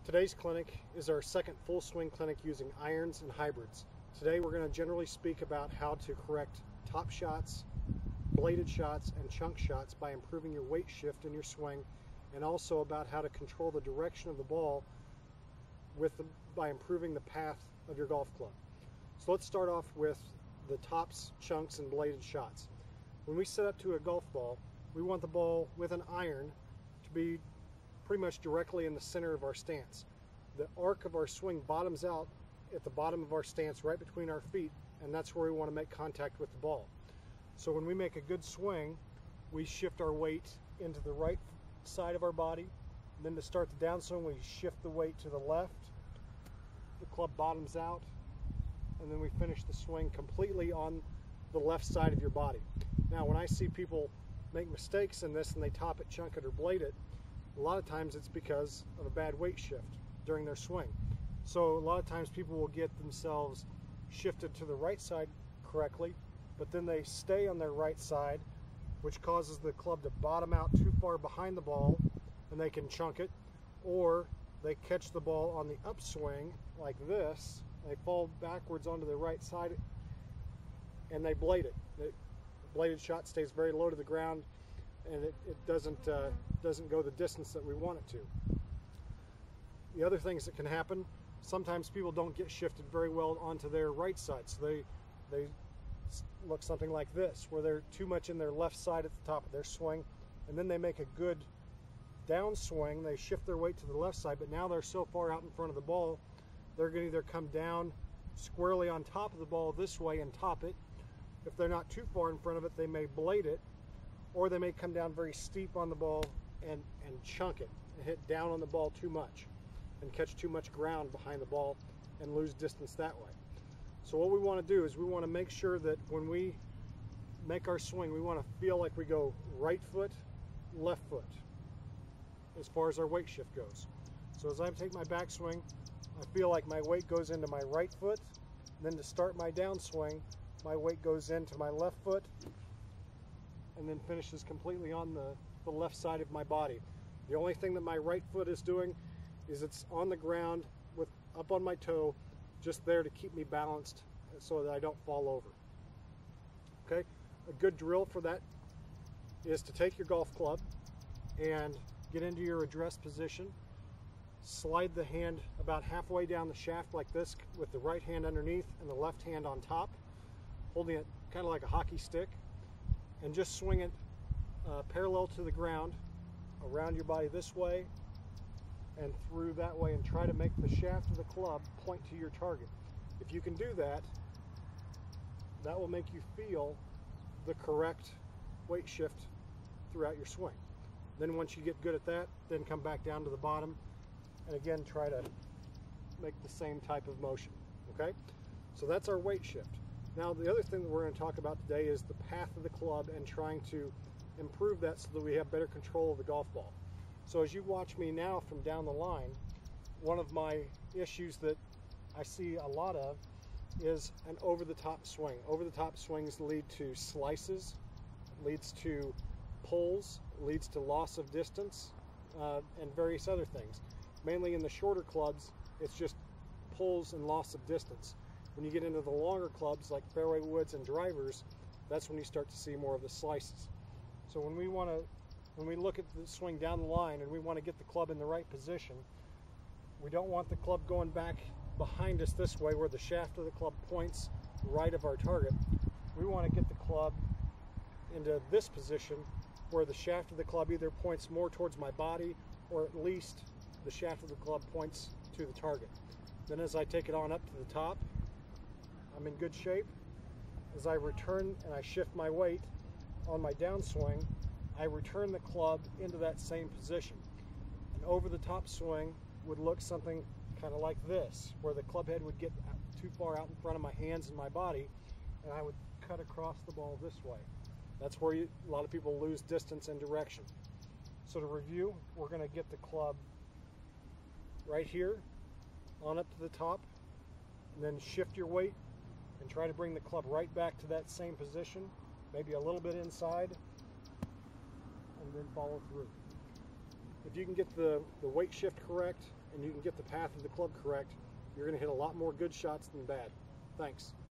Today's clinic is our second full swing clinic using irons and hybrids. Today we're going to generally speak about how to correct top shots, bladed shots, and chunk shots by improving your weight shift in your swing, and also about how to control the direction of the ball by improving the path of your golf club. So let's start off with the tops, chunks, and bladed shots. When we set up to a golf ball, we want the ball with an iron to be pretty much directly in the center of our stance. The arc of our swing bottoms out at the bottom of our stance right between our feet, and that's where we want to make contact with the ball. So when we make a good swing, we shift our weight into the right side of our body. And then to start the downswing, we shift the weight to the left. The club bottoms out, and then we finish the swing completely on the left side of your body. Now, when I see people make mistakes in this and they top it, chunk it, or blade it, a lot of times it's because of a bad weight shift during their swing. So a lot of times people will get themselves shifted to the right side correctly, but then they stay on their right side, which causes the club to bottom out too far behind the ball, and they can chunk it, or they catch the ball on the upswing like this, they fall backwards onto the right side, and they blade it. The bladed shot stays very low to the ground, and it doesn't go the distance that we want it to. The other things that can happen, sometimes people don't get shifted very well onto their right side, so they look something like this, where they're too much in their left side at the top of their swing, and then they make a good downswing, they shift their weight to the left side, but now they're so far out in front of the ball, they're going to either come down squarely on top of the ball this way and top it. If they're not too far in front of it, they may blade it, or they may come down very steep on the ball and chunk it and hit down on the ball too much and catch too much ground behind the ball and lose distance that way. So what we want to do is we want to make sure that when we make our swing, we want to feel like we go right foot, left foot as far as our weight shift goes. So as I take my backswing, I feel like my weight goes into my right foot. Then to start my downswing, my weight goes into my left foot and then finishes completely on the left side of my body. The only thing that my right foot is doing is it's on the ground with up on my toe, just there to keep me balanced so that I don't fall over. Okay, a good drill for that is to take your golf club and get into your address position, slide the hand about halfway down the shaft like this with the right hand underneath and the left hand on top, holding it kind of like a hockey stick, and just swing it parallel to the ground around your body this way and through that way, and try to make the shaft of the club point to your target. If you can do that, that will make you feel the correct weight shift throughout your swing. Then once you get good at that, then come back down to the bottom and again try to make the same type of motion. Okay, so that's our weight shift. Now the other thing that we're going to talk about today is the path of the club and trying to improve that so that we have better control of the golf ball. So as you watch me now from down the line, one of my issues that I see a lot of is an over-the-top swing. Over-the-top swings lead to slices, leads to pulls, leads to loss of distance, and various other things. Mainly in the shorter clubs, it's just pulls and loss of distance. When you get into the longer clubs like fairway woods and drivers, that's when you start to see more of the slices. So when we look at the swing down the line and we want to get the club in the right position, we don't want the club going back behind us this way where the shaft of the club points right of our target. We want to get the club into this position where the shaft of the club either points more towards my body, or at least the shaft of the club points to the target. Then as I take it on up to the top, I'm in good shape. As I return and I shift my weight on my downswing, I return the club into that same position. An over-the-top swing would look something kind of like this, where the club head would get too far out in front of my hands and my body, and I would cut across the ball this way. That's where a lot of people lose distance and direction. So to review, we're going to get the club right here on up to the top, and then shift your weight and try to bring the club right back to that same position, maybe a little bit inside, and then follow through. If you can get the weight shift correct and you can get the path of the club correct, you're going to hit a lot more good shots than bad. Thanks.